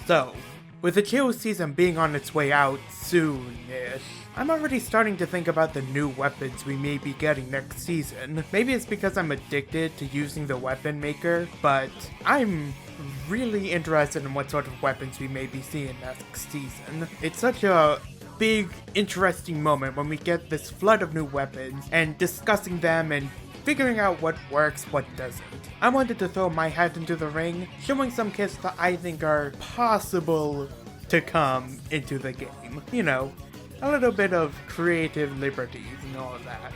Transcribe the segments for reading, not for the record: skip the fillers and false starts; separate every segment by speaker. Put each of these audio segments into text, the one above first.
Speaker 1: So, with the chill season being on its way out soon-ish, I'm already starting to think about the new weapons we may be getting next season. Maybe it's because I'm addicted to using the weapon maker, but I'm really interested in what sort of weapons we may be seeing next season. It's such a big, interesting moment when we get this flood of new weapons and discussing them and figuring out what works, what doesn't. I wanted to throw my hat into the ring, showing some kits that I think are possible to come into the game. You know, a little bit of creative liberties and all of that.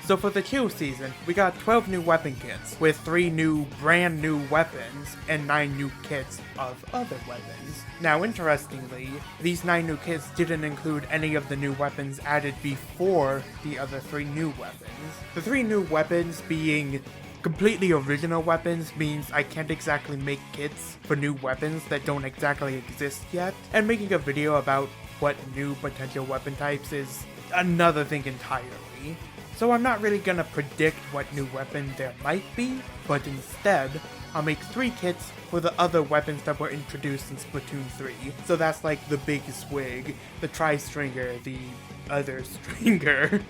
Speaker 1: So for the chill season, we got 12 new weapon kits, with 3 new brand new weapons and 9 new kits of other weapons. Now interestingly, these 9 new kits didn't include any of the new weapons added before the other 3 new weapons. The 3 new weapons being completely original weapons means I can't exactly make kits for new weapons that don't exactly exist yet, and making a video about what new potential weapon types is another thing entirely. So I'm not really gonna predict what new weapon there might be, but instead, I'll make 3 kits for the other weapons that were introduced in Splatoon 3. So that's like the big Swig, the Tri-Stringer, the other Stringer,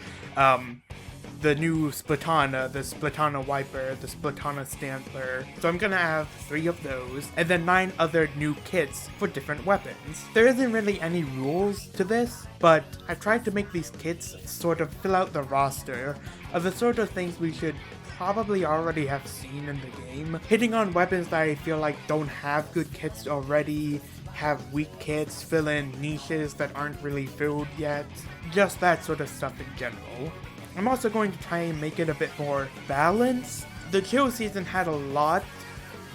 Speaker 1: the new Splatana, the Splatana Wiper, the Splatana Stantler. So I'm gonna have 3 of those, and then 9 other new kits for different weapons. There isn't really any rules to this, but I tried to make these kits sort of fill out the roster of the sort of things we should probably already have seen in the game. Hitting on weapons that I feel like don't have good kits already, have weak kits, fill in niches that aren't really filled yet. Just that sort of stuff in general. I'm also going to try and make it a bit more balanced. The chill season had a lot,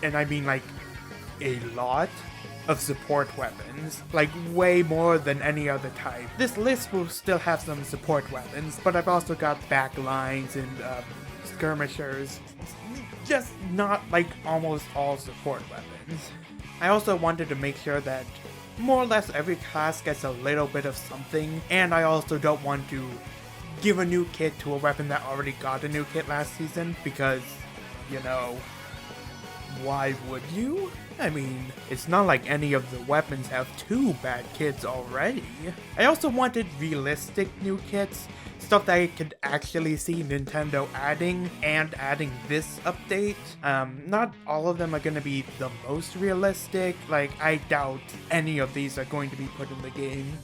Speaker 1: and I mean like a lot, of support weapons, like way more than any other type. This list will still have some support weapons, but I've also got backlines and skirmishers, just not like almost all support weapons. I also wanted to make sure that more or less every class gets a little bit of something, and I also don't want to give a new kit to a weapon that already got a new kit last season, because, you know, why would you? I mean, it's not like any of the weapons have 2 bad kits already. I also wanted realistic new kits, stuff that I could actually see Nintendo adding, and adding this update. Not all of them are going to be the most realistic. Like, I doubt any of these are going to be put in the game.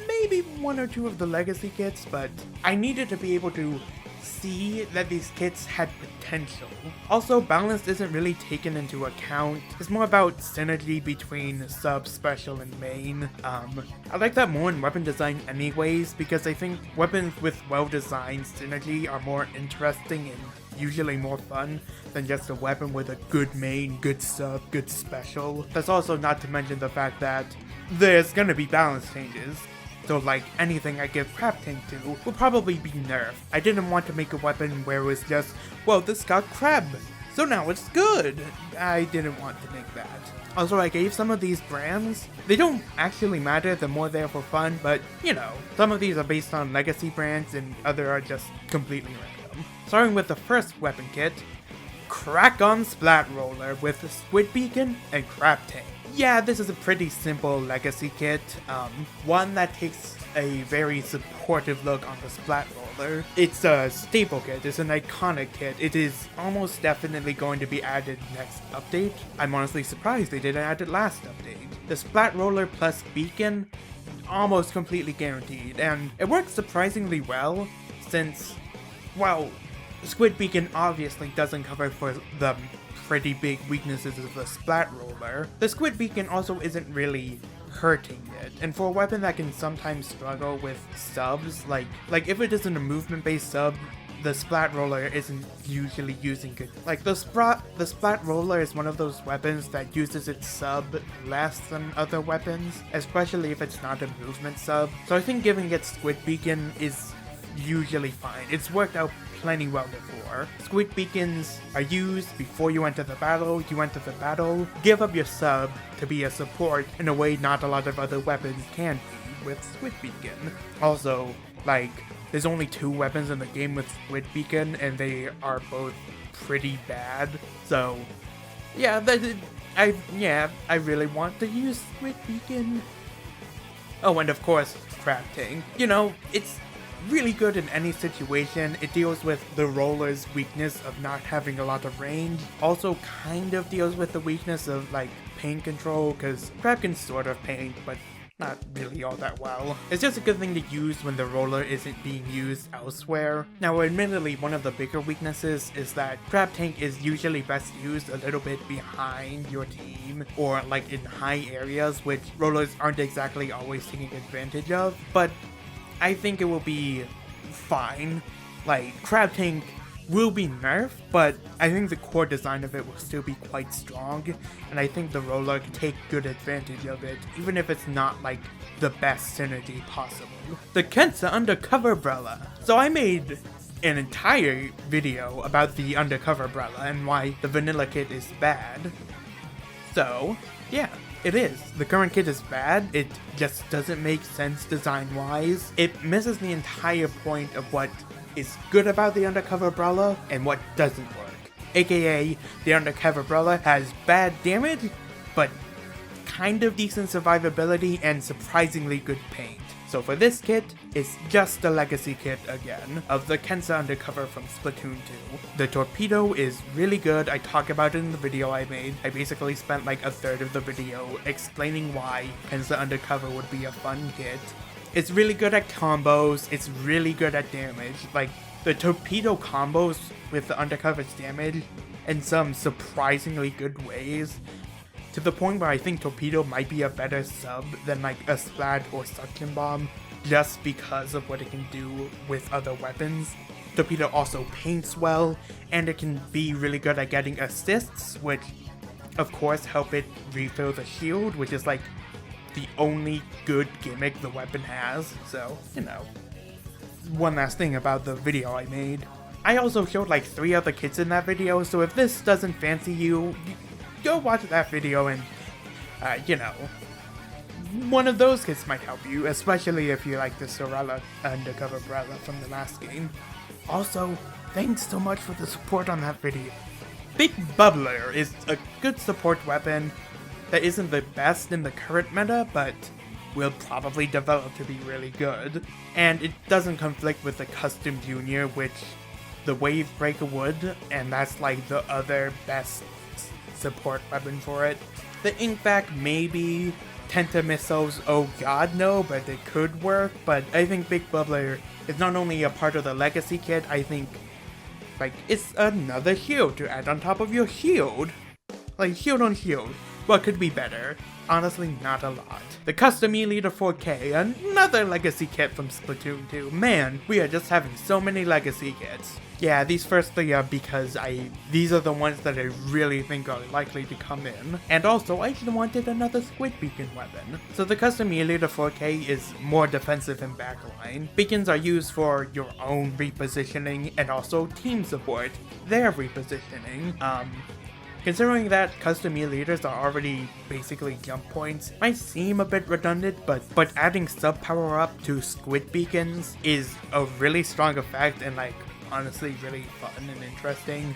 Speaker 1: Maybe 1 or 2 of the legacy kits, but I needed to be able to see that these kits had potential. Also, balance isn't really taken into account. It's more about synergy between sub, special, and main. I like that more in weapon design anyways, because I think weapons with well-designed synergy are more interesting and usually more fun than just a weapon with a good main, good sub, good special. That's also not to mention the fact that there's gonna be balance changes. So like anything I give Crab Tank to will probably be nerfed. I didn't want to make a weapon where it was just, well, this got crab, so now it's good. I didn't want to make that. Also, I gave some of these brands. They don't actually matter, they're more there for fun, but you know, some of these are based on legacy brands and other are just completely random. Starting with the first weapon kit, Crack on Splat Roller with Squid Beacon and Crab Tank. Yeah, this is a pretty simple legacy kit, one that takes a very supportive look on the Splat Roller. It's a staple kit, it's an iconic kit, it is almost definitely going to be added next update. I'm honestly surprised they didn't add it last update. The Splat Roller plus Beacon, almost completely guaranteed, and it works surprisingly well, since, well, Squid Beacon obviously doesn't cover for the pretty big weaknesses of the Splat Roller. The Squid Beacon also isn't really hurting it, and for a weapon that can sometimes struggle with subs, like if it isn't a movement-based sub, the Splat Roller isn't usually using good. Like the Splat Roller is one of those weapons that uses its sub less than other weapons, especially if it's not a movement sub. So I think giving it Squid Beacon is usually fine. It's worked out plenty well before. Squid Beacons are used before you enter the battle. You enter the battle, give up your sub to be a support in a way not a lot of other weapons can be with Squid Beacon. Also, like, there's only 2 weapons in the game with Squid Beacon, and they are both pretty bad. So, yeah, I really want to use Squid Beacon. Oh, and of course, Crab Tank. You know, it's really good in any situation. It deals with the roller's weakness of not having a lot of range. Also kind of deals with the weakness of like paint control, because Crab can sort of paint, but not really all that well. It's just a good thing to use when the roller isn't being used elsewhere. Now admittedly, one of the bigger weaknesses is that Crab Tank is usually best used a little bit behind your team, or like in high areas, which rollers aren't exactly always taking advantage of, but I think it will be fine. Like, Crab Tank will be nerfed, but I think the core design of it will still be quite strong, and I think the roller can take good advantage of it, even if it's not like the best synergy possible. The Tenta Undercover Umbrella. So I made an entire video about the Undercover Umbrella and why the vanilla kit is bad. So, yeah. It is. The current kit is bad, it just doesn't make sense design-wise. It misses the entire point of what is good about the Undercover Umbrella and what doesn't work. AKA, the Undercover Umbrella has bad damage, but kind of decent survivability and surprisingly good paint. So for this kit, it's just the legacy kit again, of the Tenta Undercover from Splatoon 2. The torpedo is really good. I talk about it in the video I made. I basically spent like a third of the video explaining why Tenta Undercover would be a fun kit. It's really good at combos, it's really good at damage. Like, the torpedo combos with the Undercover's damage in some surprisingly good ways, to the point where I think Torpedo might be a better sub than like a Splat or Suction Bomb, just because of what it can do with other weapons. Torpedo also paints well, and it can be really good at getting assists, which of course help it refill the shield, which is like the only good gimmick the weapon has, so, you know. One last thing about the video I made. I also showed like 3 other kits in that video, so if this doesn't fancy you, go watch that video and, you know, one of those kits might help you, especially if you like the Sorella Undercover Umbrella from the last game. Also, thanks so much for the support on that video. Big Bubbler is a good support weapon that isn't the best in the current meta, but will probably develop to be really good. And it doesn't conflict with the Custom Junior, which the Wave Breaker would, and that's like the other best support weapon for it. The Inkback maybe, Tenta Missiles, oh god no, but it could work. But I think Big Bubbler is not only a part of the Legacy kit, I think like it's another shield to add on top of your shield. Like shield on shield. What could be better? Honestly, not a lot. The Custom E-Leader 4K, another Legacy kit from Splatoon 2. Man, we are just having so many Legacy kits. Yeah, these first 3 are because these are the ones that I really think are likely to come in. And also, I just wanted another Squid Beacon weapon. So the Custom E-Leader 4K is more defensive in backline. Beacons are used for your own repositioning and also team support, their repositioning. Considering that custom E-Leaders are already basically jump points, might seem a bit redundant, but adding sub power up to Squid Beacons is a really strong effect and like honestly really fun and interesting.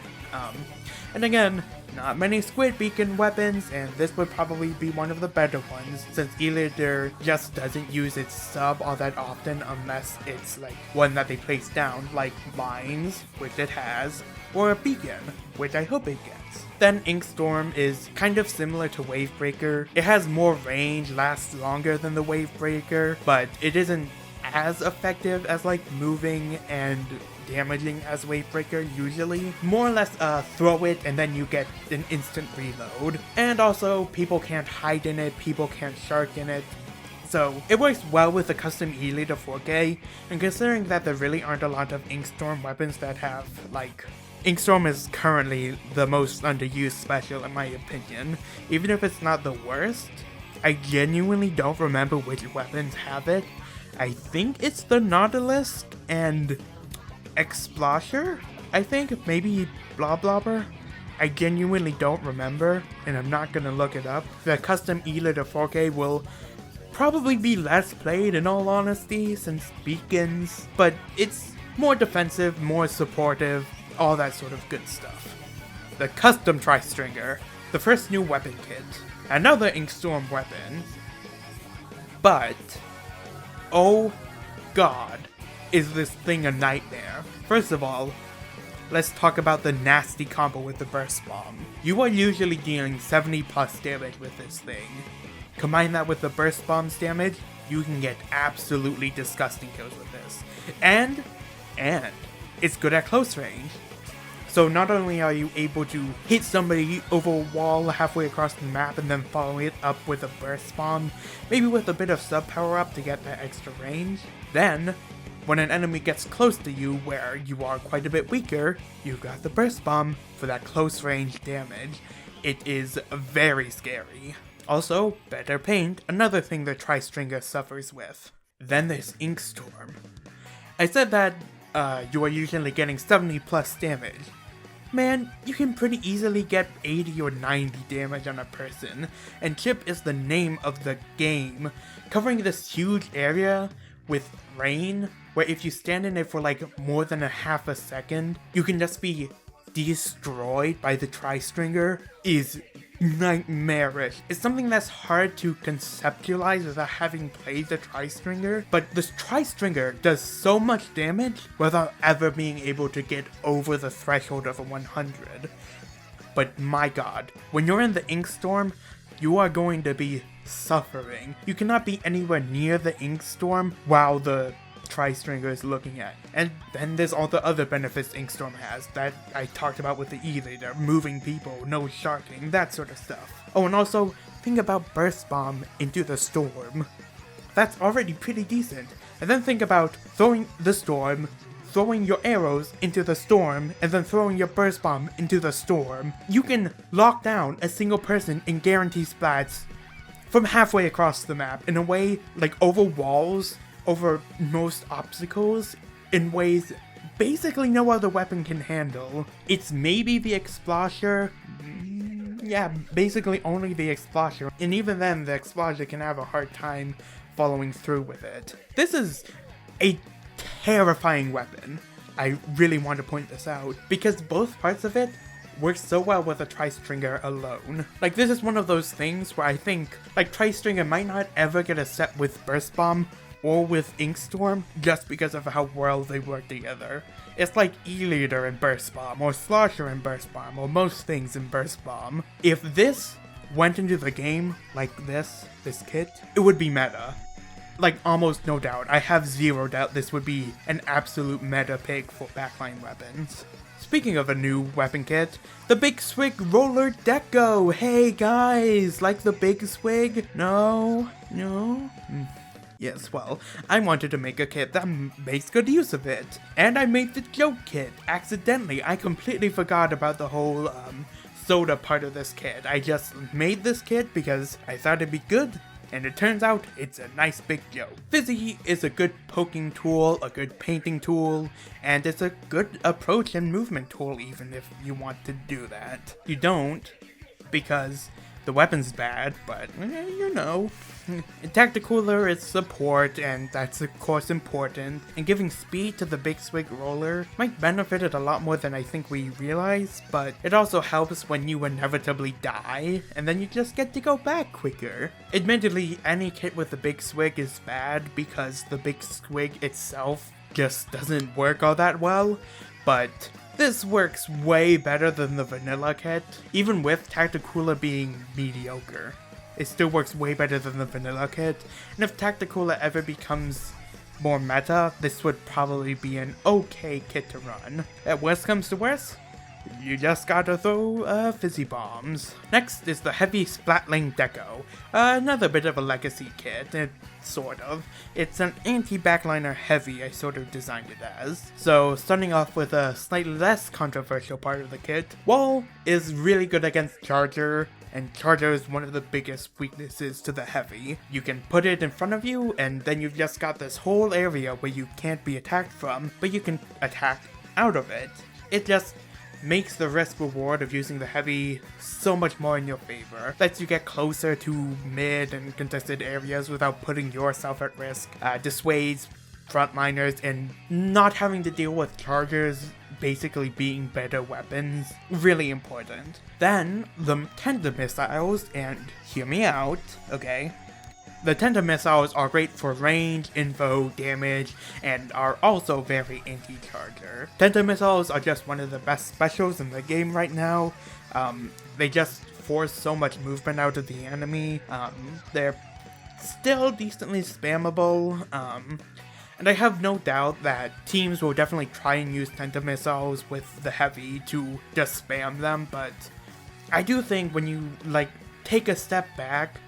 Speaker 1: And again, not many Squid Beacon weapons, and this would probably be one of the better ones, since E-Leader just doesn't use its sub all that often unless it's like one that they place down, like Mines, which it has, or a Beacon, which I hope it gets. Then Inkstorm is kind of similar to Wavebreaker. It has more range, lasts longer than the Wavebreaker, but it isn't as effective as like moving and damaging as Wavebreaker usually. More or less throw it and then you get an instant reload. And also people can't hide in it, people can't shark in it. So it works well with the custom E-Leader 4K, and considering that there really aren't a lot of Inkstorm weapons that have like... Inkstorm is currently the most underused special in my opinion. Even if it's not the worst, I genuinely don't remember which weapons have it. I think it's the Nautilus and Explosher? I think, maybe Bloblobber? I genuinely don't remember, and I'm not gonna look it up. The custom E-Leader 4K will probably be less played in all honesty since Beacons, but it's more defensive, more supportive, all that sort of good stuff. The custom Tri-Stringer. the first new weapon kit. Another Inkstorm weapon. But, oh god, is this thing a nightmare. First of all, let's talk about the nasty combo with the Burst Bomb. You are usually dealing 70 plus damage with this thing. Combine that with the Burst Bomb's damage, you can get absolutely disgusting kills with this. And it's good at close range. So not only are you able to hit somebody over a wall halfway across the map and then follow it up with a Burst Bomb, maybe with a bit of sub power up to get that extra range, then when an enemy gets close to you where you are quite a bit weaker, you've got the Burst Bomb for that close range damage. It is very scary. Also, better paint, another thing the Tri-Stringer suffers with. Then there's Inkstorm. I said that you are usually getting 70 plus damage. Man, you can pretty easily get 80 or 90 damage on a person, and Chip is the name of the game, covering this huge area with rain, where if you stand in it for like more than a half a second, you can just be destroyed by the Tri-Stringer, is nightmarish. It's something that's hard to conceptualize without having played the Tri-Stringer, but this Tri-Stringer does so much damage without ever being able to get over the threshold of a 100. But my god, when you're in the Inkstorm, you are going to be suffering. You cannot be anywhere near the Inkstorm while the Tri-Stringer is looking at. And then there's all the other benefits Inkstorm has that I talked about with the E-Later, moving people, no sharking, that sort of stuff. Oh, and also, think about Burst Bomb into the Storm. That's already pretty decent. And then think about throwing the Storm, throwing your arrows into the Storm, and then throwing your Burst Bomb into the Storm. You can lock down a single person and guarantee splats from halfway across the map in a way, like over walls, over most obstacles, in ways basically no other weapon can handle. It's maybe the Explosher. Yeah, basically only the Explosher. And even then, the Explosher can have a hard time following through with it. This is a terrifying weapon. I really want to point this out, because both parts of it work so well with a Tri-Stringer alone. Like, this is one of those things where I think, like, Tri-Stringer might not ever get a set with Burst Bomb or with Inkstorm just because of how well they work together. It's like E-Leader and Burst Bomb, or Slosher and Burst Bomb, or most things in Burst Bomb. If this went into the game like this kit, it would be meta. Like, almost no doubt. I have zero doubt this would be an absolute meta pick for backline weapons. Speaking of a new weapon kit, the Big Swig Roller Deco! Hey guys, like the Big Swig? No? Yes, well, I wanted to make a kit that makes good use of it. And I made the joke kit, accidentally. I completely forgot about the whole, soda part of this kit. I just made this kit because I thought it'd be good, and it turns out it's a nice big joke. Fizzy is a good poking tool, a good painting tool, and it's a good approach and movement tool even if you want to do that. You don't, because the weapon's bad, but you know. Tacticooler is support, and that's of course important, and giving speed to the Big Swig Roller might benefit it a lot more than I think we realize, but it also helps when you inevitably die, and then you just get to go back quicker. Admittedly, any kit with the Big Swig is bad because the Big Swig itself just doesn't work all that well, but this works way better than the vanilla kit, even with Tacticooler being mediocre. It still works way better than the vanilla kit, and if Tacticooler ever becomes more meta, this would probably be an okay kit to run. At worst comes to worst, you just gotta throw fizzy bombs. Next is the heavy Splatling Deco, another bit of a legacy kit, sort of. It's an anti-backliner heavy, I sort of designed it as. So starting off with a slightly less controversial part of the kit, Wall is really good against Charger, and Charger is one of the biggest weaknesses to the heavy. You can put it in front of you, and then you've just got this whole area where you can't be attacked from, but you can attack out of it. It just makes the risk reward of using the heavy so much more in your favor. Lets you get closer to mid and contested areas without putting yourself at risk. Dissuades frontliners and not having to deal with chargers basically being better weapons. Really important. Then, the Tenta missiles, and hear me out, okay? The Tenta missiles are great for range, info, damage, and are also very anti-charger. Tenta missiles are just one of the best specials in the game right now. They just force so much movement out of the enemy. They're still decently spammable, and I have no doubt that teams will definitely try and use Tenta missiles with the heavy to just spam them, but I do think when you, take a step back,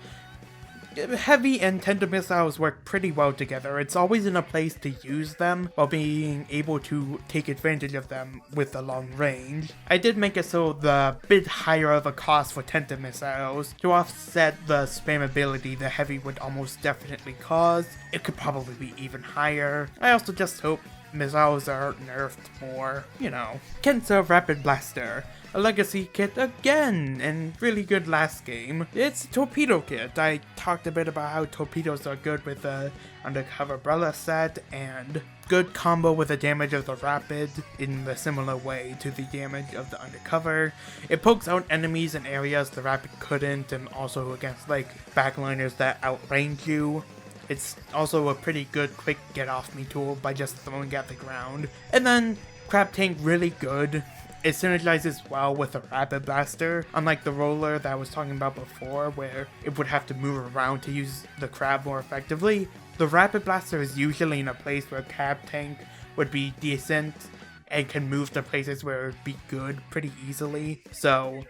Speaker 1: heavy and Tenta missiles work pretty well together. It's always in a place to use them while being able to take advantage of them with the long range. I did make it so the bit higher of a cost for Tenta missiles to offset the spammability the heavy would almost definitely cause. It could probably be even higher. I also just hope missiles are nerfed more, Kensa Rapid Blaster, a legacy kit again, and really good last game. It's a torpedo kit. I talked a bit about how torpedoes are good with the Undercover Umbrella set, and good combo with the damage of the Rapid in the similar way to the damage of the Undercover. It pokes out enemies in areas the Rapid couldn't, and also against backliners that outrange you. It's also a pretty good quick get off me tool by just throwing at the ground. And then Crab Tank, really good. It synergizes well with the Rapid Blaster, unlike the Roller that I was talking about before, where it would have to move around to use the Crab more effectively. The Rapid Blaster is usually in a place where Crab Tank would be decent and can move to places where it would be good pretty easily. So,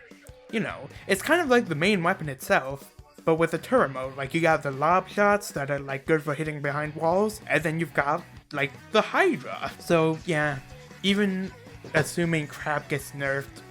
Speaker 1: it's kind of like the main weapon itself, but with a turret mode. You got the lob shots that are good for hitting behind walls, and then you've got the Hydra. So yeah, even assuming Crab gets nerfed,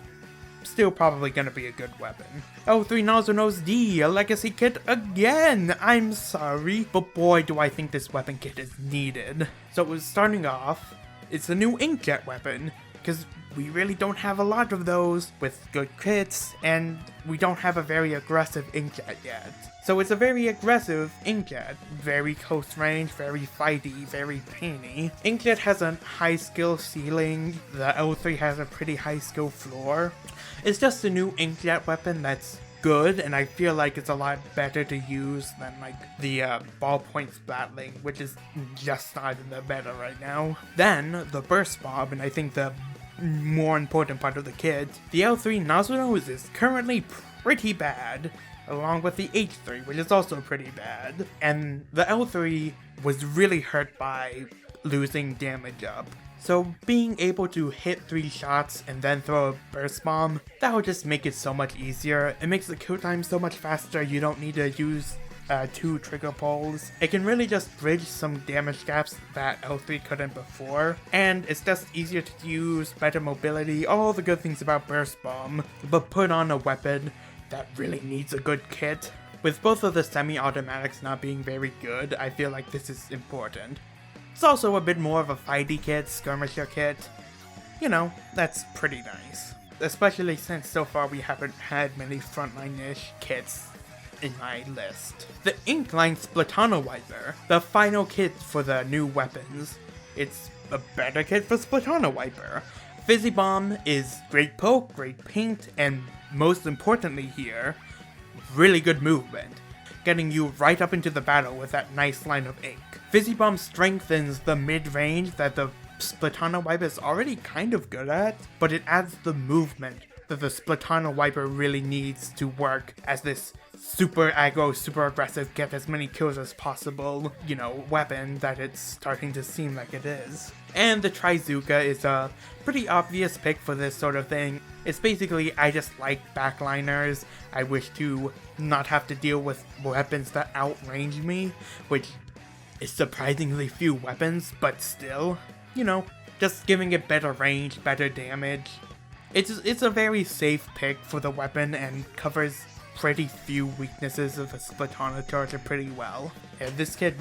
Speaker 1: still probably gonna be a good weapon. L3 Nozzlenose D, a legacy kit again! I'm sorry, but boy do I think this weapon kit is needed. So starting off, it's a new inkjet weapon, because we really don't have a lot of those with good kits, and we don't have a very aggressive inkjet yet. So it's a very aggressive inkjet, very close range, very fighty, very painy. Inkjet has a high skill ceiling, the L3 has a pretty high skill floor. It's just a new inkjet weapon that's good, and I feel like it's a lot better to use than the ballpoint Splatling, which is just not in the meta right now. Then the burst bomb, and I think the more important part of the kit, the L3 Nozzlenose is currently pretty bad, along with the H3, which is also pretty bad. And the L3 was really hurt by losing damage up. So being able to hit 3 shots and then throw a burst bomb, that will just make it so much easier. It makes the kill time so much faster, you don't need to use 2 trigger pulls. It can really just bridge some damage gaps that L3 couldn't before, and it's just easier to use, better mobility, all the good things about Burst Bomb, but put on a weapon that really needs a good kit. With both of the semi-automatics not being very good, I feel like this is important. It's also a bit more of a fighty kit, skirmisher kit. That's pretty nice. Especially since so far we haven't had many frontline-ish kits in my list. The Inkline Splatana Wiper, the final kit for the new weapons. It's a better kit for Splatana Wiper. Fizzy Bomb is great poke, great paint, and most importantly here, really good movement, getting you right up into the battle with that nice line of ink. Fizzy Bomb strengthens the mid-range that the Splatana Wiper is already kind of good at, but it adds the movement that the Splatana Wiper really needs to work as this super aggro, super aggressive, get as many kills as possible, weapon that it's starting to seem like it is. And the Trizuka is a pretty obvious pick for this sort of thing. It's basically, I just like backliners. I wish to not have to deal with weapons that outrange me, which is surprisingly few weapons, but still, just giving it better range, better damage. It's a very safe pick for the weapon and covers pretty few weaknesses of the Splatana charger pretty well. And this kit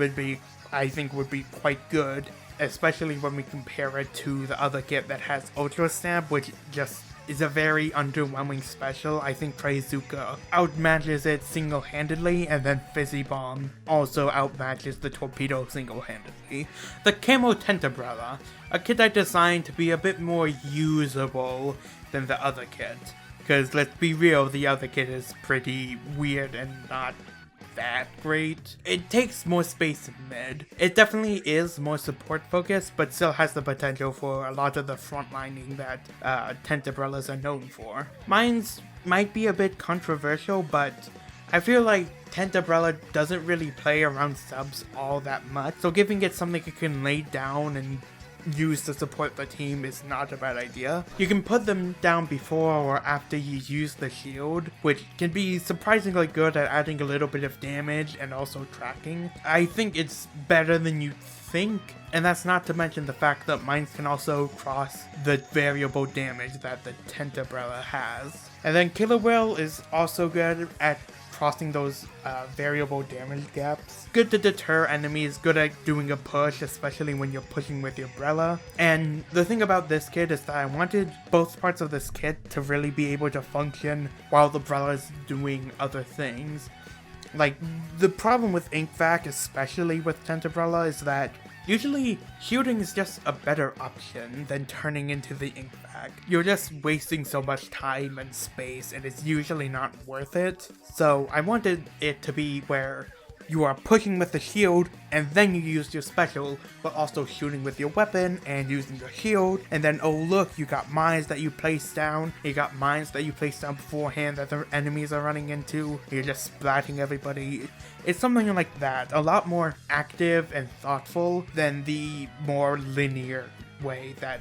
Speaker 1: I think would be quite good, especially when we compare it to the other kit that has Ultra Stab, which just is a very underwhelming special. I think Traizuka outmatches it single-handedly, and then Fizzy Bomb also outmatches the Torpedo single-handedly. The Camo Tenta Brella, a kit I designed to be a bit more usable than the other kit. Because let's be real, the other kit is pretty weird and not that great. It takes more space in mid. It definitely is more support focused, but still has the potential for a lot of the frontlining that Tenta Brellas are known for. Mine's might be a bit controversial, but I feel like Tenta Brella doesn't really play around subs all that much, so giving it something it can lay down and use to support the team is not a bad idea. You can put them down before or after you use the shield, which can be surprisingly good at adding a little bit of damage and also tracking. I think it's better than you think, and that's not to mention the fact that mines can also cross the variable damage that the Tenta Brella has. And then Killer Whale is also good at crossing those variable damage gaps. Good to deter enemies, good at doing a push, especially when you're pushing with your Brella. And the thing about this kit is that I wanted both parts of this kit to really be able to function while the Brella is doing other things. Like, the problem with Inkvac, especially with Tenta Brella, is that usually shooting is just a better option than turning into the Inkvac. You're just wasting so much time and space, and it's usually not worth it. So I wanted it to be where you are pushing with the shield, and then you use your special, but also shooting with your weapon and using your shield. And then, oh look, you got mines that you place down. You got mines that you place down beforehand that the enemies are running into. You're just splatting everybody. It's something like that. A lot more active and thoughtful than the more linear way that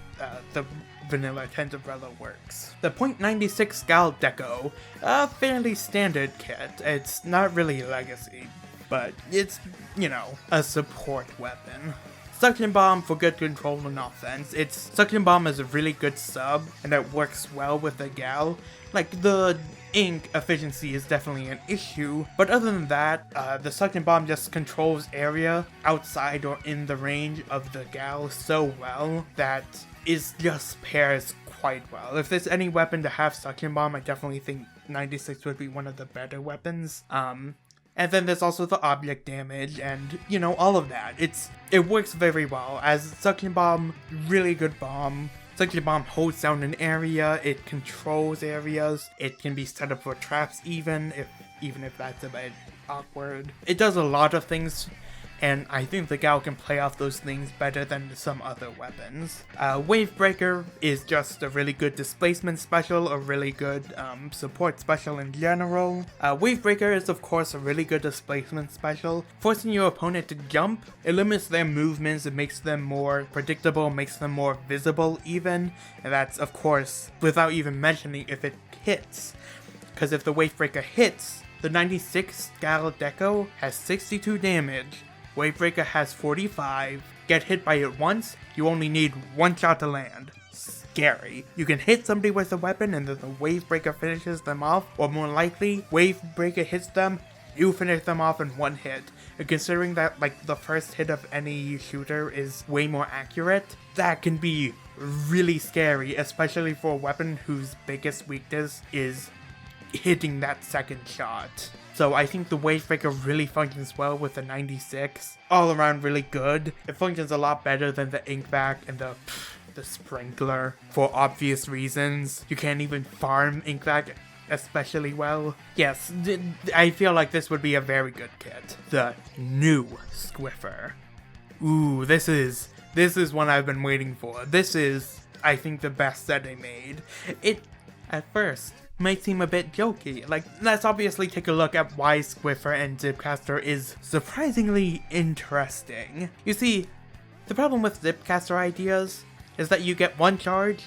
Speaker 1: the vanilla Tenta Brella works. The .96 Gal Deco, a fairly standard kit. It's not really legacy, but it's, you know, a support weapon. Suction Bomb for good control and offense. Suction Bomb is a really good sub, and it works well with the Gal. Like, the ink efficiency is definitely an issue, but other than that, the Suction Bomb just controls area outside or in the range of the Gal so well that it just pairs quite well. If there's any weapon to have Suction Bomb, I definitely think 96 would be one of the better weapons. And then there's also the object damage and, you know, all of that. It works very well. As Suction Bomb, really good bomb. Suction Bomb holds down an area, it controls areas, it can be set up for traps even if that's a bit awkward. It does a lot of things, and I think the Gal can play off those things better than some other weapons. Wave Breaker is just a really good displacement special, a really good support special in general. Wave Breaker is of course a really good displacement special. Forcing your opponent to jump, it limits their movements, it makes them more predictable, makes them more visible even, and that's of course without even mentioning if it hits. Because if the Wave Breaker hits, the 96 Gal Deco has 62 damage. Wavebreaker has 45. Get hit by it once, you only need one shot to land. Scary. You can hit somebody with a weapon and then the Wavebreaker finishes them off, or more likely, Wavebreaker hits them, you finish them off in one hit. And considering that like the first hit of any shooter is way more accurate, that can be really scary, especially for a weapon whose biggest weakness is hitting that second shot. So I think the Wavebreaker really functions well with the 96. All around really good. It functions a lot better than the Inkvac and the Sprinkler for obvious reasons. You can't even farm Inkvac especially well. Yes, I feel like this would be a very good kit. The new Squiffer. Ooh, this is one I've been waiting for. This is, I think, the best set they made. It, at first, might seem a bit jokey. Like, let's obviously take a look at why Squiffer and Zipcaster is surprisingly interesting. You see, the problem with Zipcaster ideas is that you get one charge,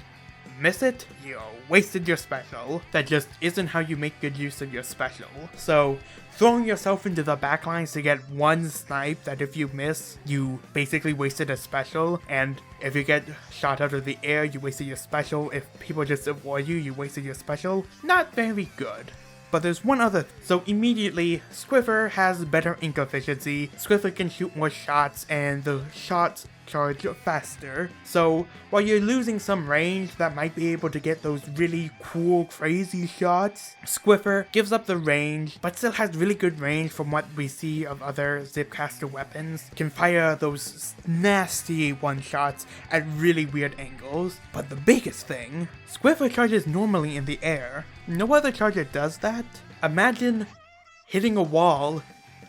Speaker 1: miss it, you wasted your special. That just isn't how you make good use of your special. So, throwing yourself into the backlines to get one snipe that if you miss, you basically wasted a special, and if you get shot out of the air, you wasted your special. If people just avoid you, you wasted your special. Not very good. But there's one other. So immediately, Squiffer has better ink efficiency. Squiffer can shoot more shots, and the shots charge faster. So while you're losing some range that might be able to get those really cool, crazy shots, Squiffer gives up the range, but still has really good range from what we see of other Zipcaster weapons. Can fire those nasty one-shots at really weird angles. But the biggest thing, Squiffer charges normally in the air. No other charger does that. Imagine hitting a wall,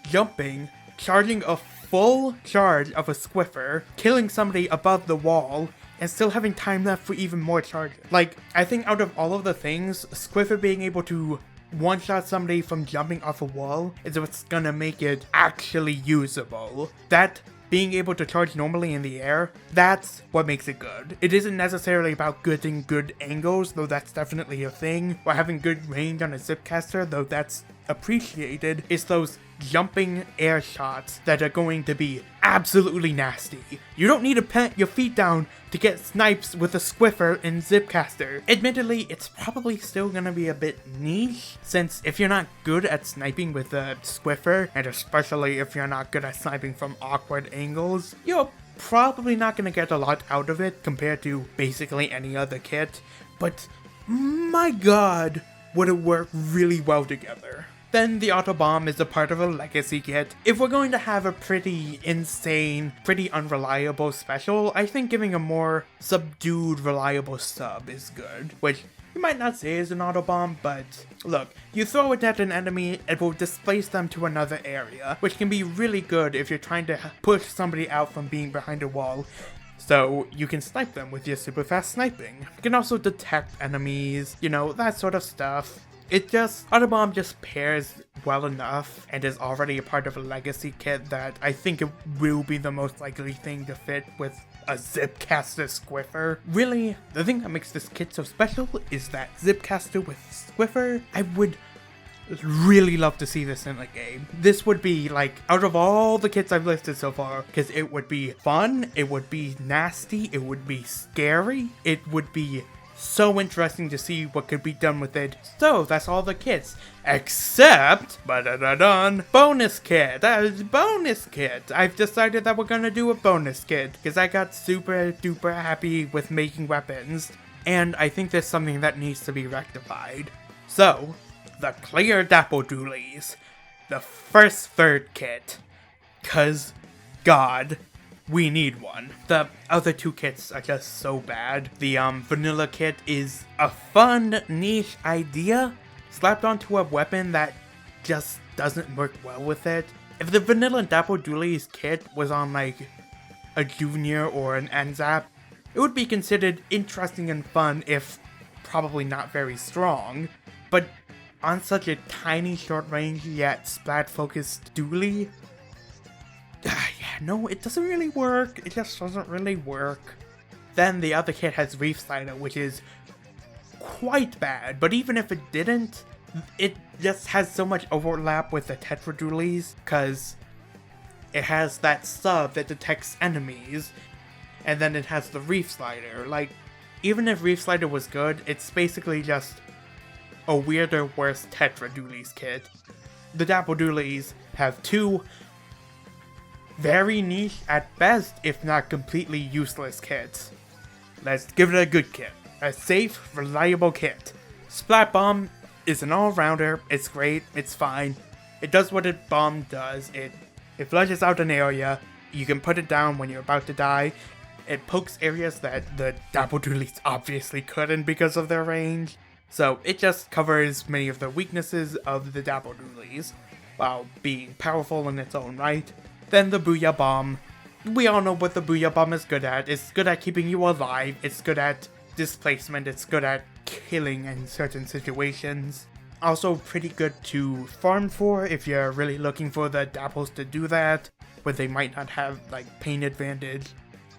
Speaker 1: jumping, charging a full charge of a Squiffer, killing somebody above the wall, and still having time left for even more charges. Like, I think out of all of the things, Squiffer being able to one-shot somebody from jumping off a wall is what's gonna make it actually usable. That being able to charge normally in the air, that's what makes it good. It isn't necessarily about getting good angles, though that's definitely a thing, or having good range on a Zipcaster, though that's appreciated. It's those jumping air shots that are going to be absolutely nasty. You don't need to plant your feet down to get snipes with a Squiffer in Zipcaster. Admittedly, it's probably still gonna be a bit niche, since if you're not good at sniping with a Squiffer, and especially if you're not good at sniping from awkward angles, you're probably not gonna get a lot out of it compared to basically any other kit, but my god, would it work really well together. Then the auto bomb is a part of a legacy kit. If we're going to have a pretty insane, pretty unreliable special, I think giving a more subdued, reliable sub is good. Which you might not say is an auto bomb, but look, you throw it at an enemy, it will displace them to another area, which can be really good if you're trying to push somebody out from being behind a wall. So you can snipe them with your super fast sniping. You can also detect enemies, you know, that sort of stuff. Autobomb just pairs well enough and is already a part of a legacy kit that I think it will be the most likely thing to fit with a Zipcaster Squiffer. Really, the thing that makes this kit so special is that Zipcaster with Squiffer. I would really love to see this in a game. This would be like, out of all the kits I've listed so far, because it would be fun, it would be nasty, it would be scary, it would be so interesting to see what could be done with it. So that's all the kits, except bonus kit. Bonus kit. I've decided that we're gonna do a bonus kit because I got super duper happy with making weapons, and I think there's something that needs to be rectified. So the clear Dapple Doolies, the first third kit, cause God, we need one. The other two kits are just so bad. The vanilla kit is a fun niche idea slapped onto a weapon that just doesn't work well with it. If the vanilla Dapple Doolies kit was on like a junior or an NZAP, it would be considered interesting and fun if probably not very strong. But on such a tiny short range yet splat focused dually, no, it doesn't really work. It just doesn't really work. Then the other kit has Reef Slider, which is quite bad, but even if it didn't, it just has so much overlap with the Tetra Dualies, because it has that sub that detects enemies, and then it has the Reef Slider. Like, even if Reef Slider was good, it's basically just a weirder, worse Tetra Dualies kit. The Dapple Doolies have two very niche at best, if not completely useless kits. Let's give it a good kit. A safe, reliable kit. Splat Bomb is an all-rounder. It's great. It's fine. It does what a bomb does. It flushes out an area. You can put it down when you're about to die. It pokes areas that the Dapple Doolies obviously couldn't because of their range. So it just covers many of the weaknesses of the Dapple Doolies, while being powerful in its own right. Then the Booyah Bomb. We all know what the Booyah Bomb is good at. It's good at keeping you alive. It's good at displacement. It's good at killing in certain situations. Also pretty good to farm for if you're really looking for the Dapples to do that, where they might not have like pain advantage.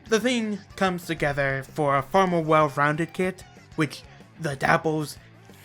Speaker 1: The thing comes together for a far more well-rounded kit, which the Dapples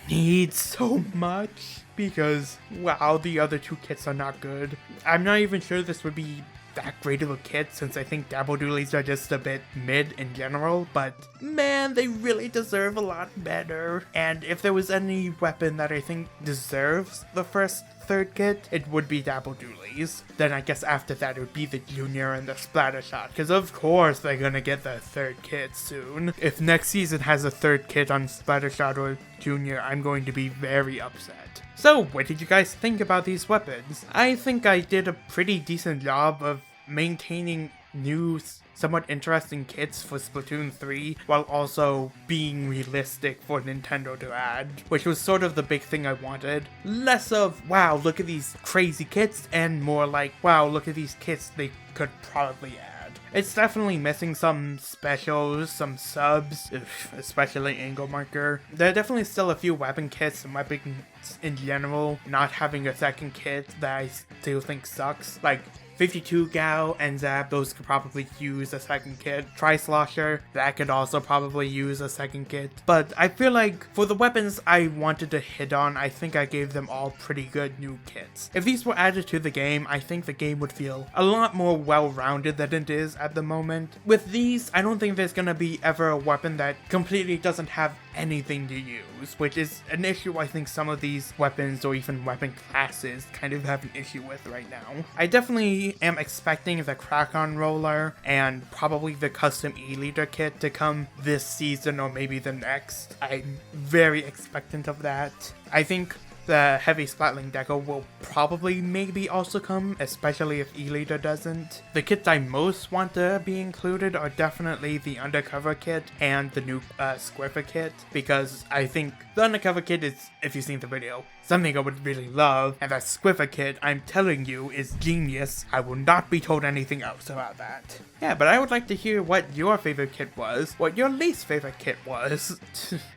Speaker 1: need so much, because wow, the other two kits are not good. I'm not even sure this would be that great of a kit, since I think Dapple Doolies are just a bit mid in general, but man, they really deserve a lot better. And if there was any weapon that I think deserves the first third kit, it would be Dabble Doolies. Then I guess after that it would be the Junior and the Splatashot, because of course they're gonna get their third kit soon. If next season has a third kit on Splatashot or Junior, I'm going to be very upset. So, what did you guys think about these weapons? I think I did a pretty decent job of maintaining new, somewhat interesting kits for Splatoon 3, while also being realistic for Nintendo to add, which was sort of the big thing I wanted. Less of, wow, look at these crazy kits, and more like, wow, look at these kits they could probably add. It's definitely missing some specials, some subs, especially Angle Marker. There are definitely still a few weapon kits and weapons in general not having a second kit that I still think sucks. Like 52 Gal and Zap, those could probably use a second kit. Tri-Slosher, that could also probably use a second kit. But I feel like for the weapons I wanted to hit on, I think I gave them all pretty good new kits. If these were added to the game, I think the game would feel a lot more well-rounded than it is at the moment. With these, I don't think there's gonna be ever a weapon that completely doesn't have anything to use, which is an issue I think some of these weapons or even weapon classes kind of have an issue with right now. I definitely am expecting the Crack-On Roller and probably the custom E-Leader kit to come this season or maybe the next. I'm very expectant of that. I think the Heavy Splatling deco will probably maybe also come, especially if E-Leader doesn't. The kits I most want to be included are definitely the Undercover kit and the new Squiffer kit, because I think the Undercover kit is, if you've seen the video, something I would really love, and that Squiffer kit, I'm telling you, is genius. I will not be told anything else about that. Yeah, but I would like to hear what your favorite kit was, what your least favorite kit was.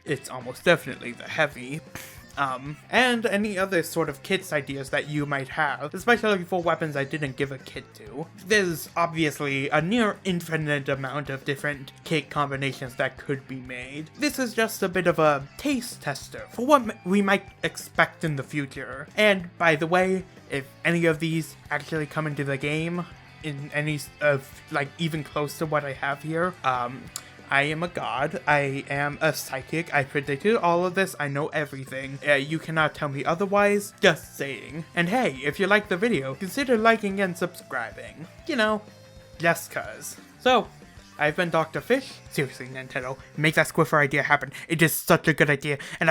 Speaker 1: It's almost definitely the Heavy. And any other sort of kits ideas that you might have, especially for weapons I didn't give a kit to. There's obviously a near infinite amount of different kit combinations that could be made. This is just a bit of a taste tester for what we might expect in the future. And by the way, if any of these actually come into the game, in any of, like, even close to what I have here, I am a god, I am a psychic, I predicted all of this, I know everything. You cannot tell me otherwise, just saying. And hey, if you liked the video, consider liking and subscribing. You know, just cuz. So, I've been DrFish. Seriously, Nintendo, make that Squiffer idea happen. It is such a good idea, and